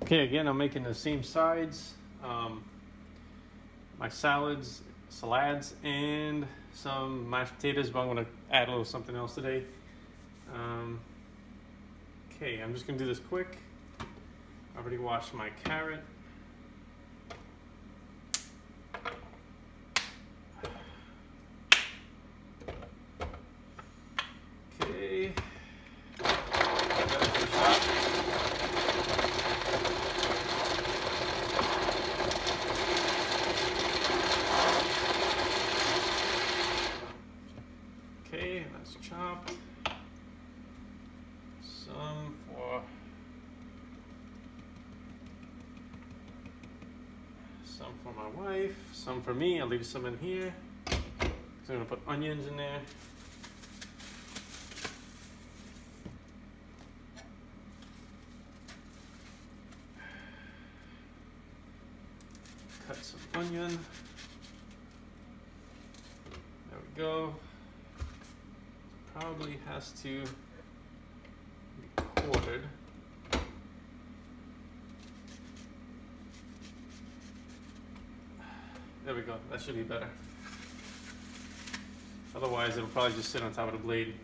Okay, again, I'm making the same sides. My salads, and some mashed potatoes, but I'm gonna add a little something else today. Okay, I'm just gonna do this quick. I already washed my carrot. Okay. Okay, that's chopped. Some for my wife, some for me. I'll leave some in here. So I'm gonna put onions in there. Cut some onion. There we go. Probably has to be quartered. There we go, that should be better. Otherwise, it'll probably just sit on top of the blade.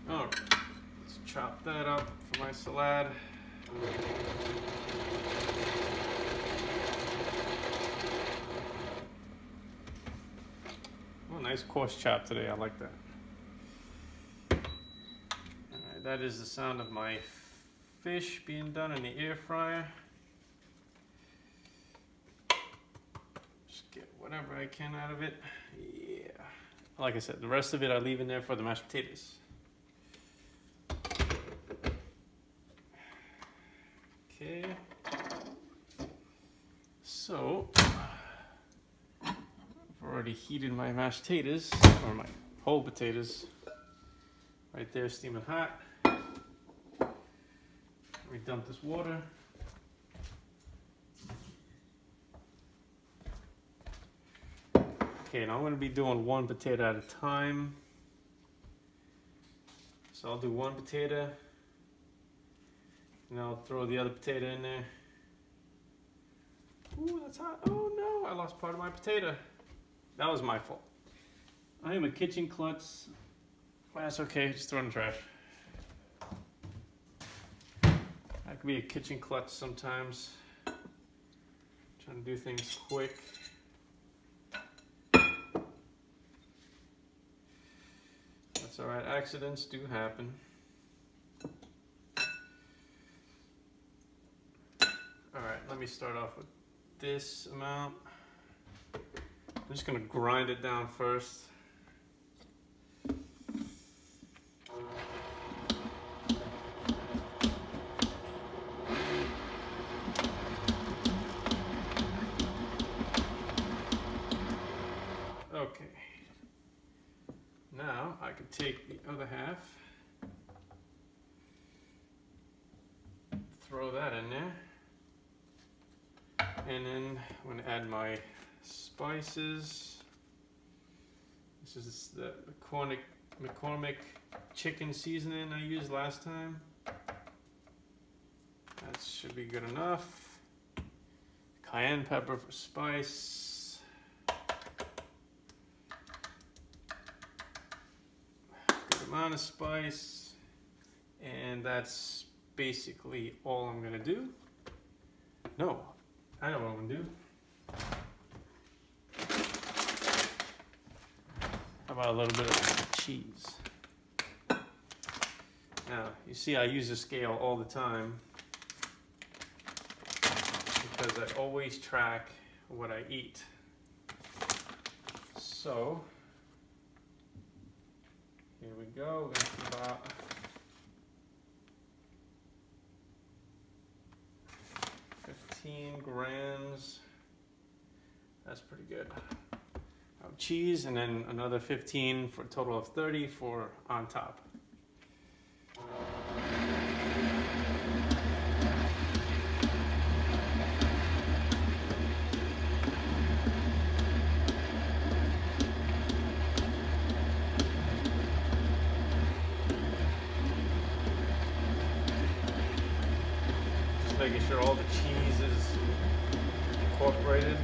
All right, let's chop that up for my salad. Oh, nice coarse chop today, I like that. All right, that is the sound of my fish being done in the air fryer. Just get whatever I can out of it. Yeah. Like I said, the rest of it I leave in there for the mashed potatoes. Okay. So, I've already heated my mashed potatoes, or my whole potatoes. Right there, steaming hot. We dump this water. Okay, now I'm going to be doing one potato at a time. So I'll do one potato, and I'll throw the other potato in there. Ooh, that's hot. Oh no, I lost part of my potato. That was my fault. I am a kitchen klutz. Well, that's okay, just throw it in the trash. I can be a kitchen klutz sometimes. Trying to do things quick. That's all right, accidents do happen. All right, let me start off with this amount. I'm just gonna grind it down first. Okay, now I can take the other half, throw that in there, and then I'm going to add my spices. This is the McCormick chicken seasoning I used last time. That should be good enough. Cayenne pepper for spice. Amount of spice, and that's basically all I'm gonna do. No, I know what I'm gonna do. How about a little bit of cheese? Now, you see I use a scale all the time because I always track what I eat. So, here we go, we're going to put about 15 grams. That's pretty good. Of cheese, and then another 15 for a total of 30 for on top. making sure all the cheese is incorporated.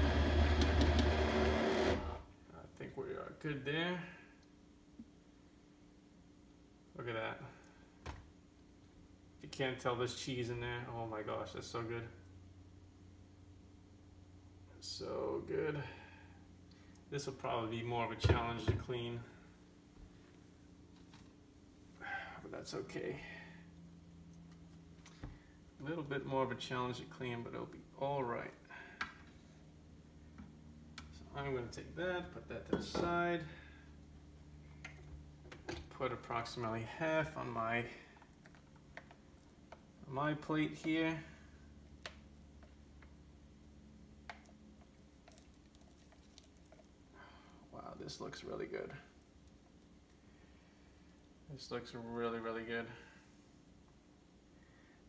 I think we are good there. Look at that. You can't tell there's cheese in there. Oh my gosh, that's so good. So good. This will probably be more of a challenge to clean, but that's okay. A little bit more of a challenge to clean, but it'll be all right. So I'm going to take that, put that to the side, put approximately half on my plate here. Wow, this looks really good. This looks really, really good.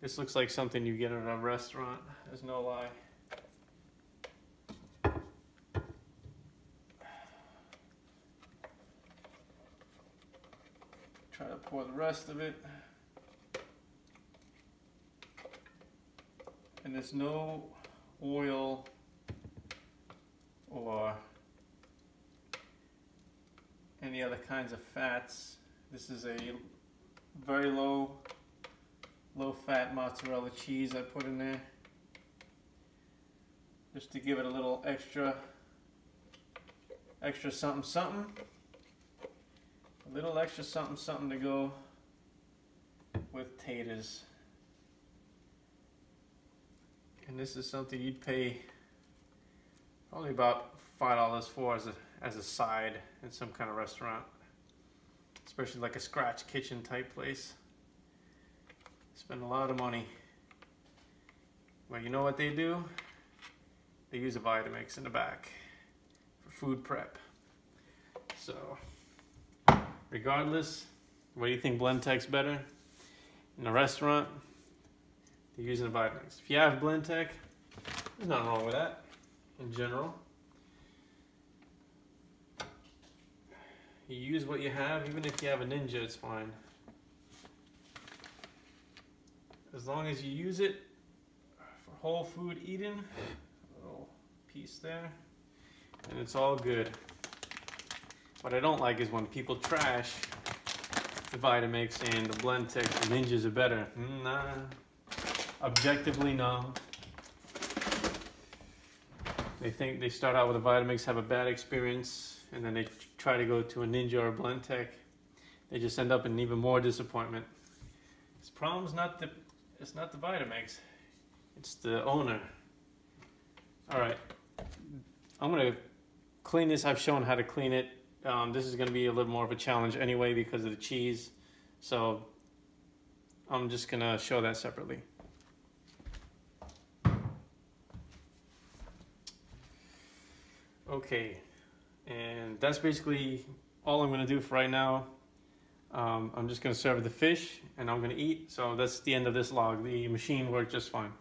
This looks like something you get at a restaurant, there's no lie. Try to pour the rest of it. And there's no oil or any other kinds of fats. This is a very low fat mozzarella cheese I put in there, just to give it a little extra something something, a little extra something something to go with taters. And this is something you'd pay probably about $5 for as a side in some kind of restaurant, especially like a scratch kitchen type place. Spend a lot of money. Well, you know what they do? They use a Vitamix in the back for food prep. So, regardless, what do you think Blendtec's better? In a restaurant, they're using a Vitamix. If you have Blendtec, there's nothing wrong with that in general. You use what you have, even if you have a Ninja, it's fine. As long as you use it for whole food eating, a little piece there, and it's all good. What I don't like is when people trash the Vitamix and the Blendtec, the Ninjas are better. Nah, objectively no. They think they start out with a Vitamix, have a bad experience, and then they try to go to a Ninja or a Blendtec. They just end up in even more disappointment. This problem's it's not the Vitamix, it's the owner. All right, I'm gonna clean this. I've shown how to clean it. This is gonna be a little more of a challenge anyway because of the cheese. So I'm just gonna show that separately. Okay, and that's basically all I'm gonna do for right now. I'm just gonna serve the fish and I'm gonna eat. So that's the end of this log. The machine worked just fine.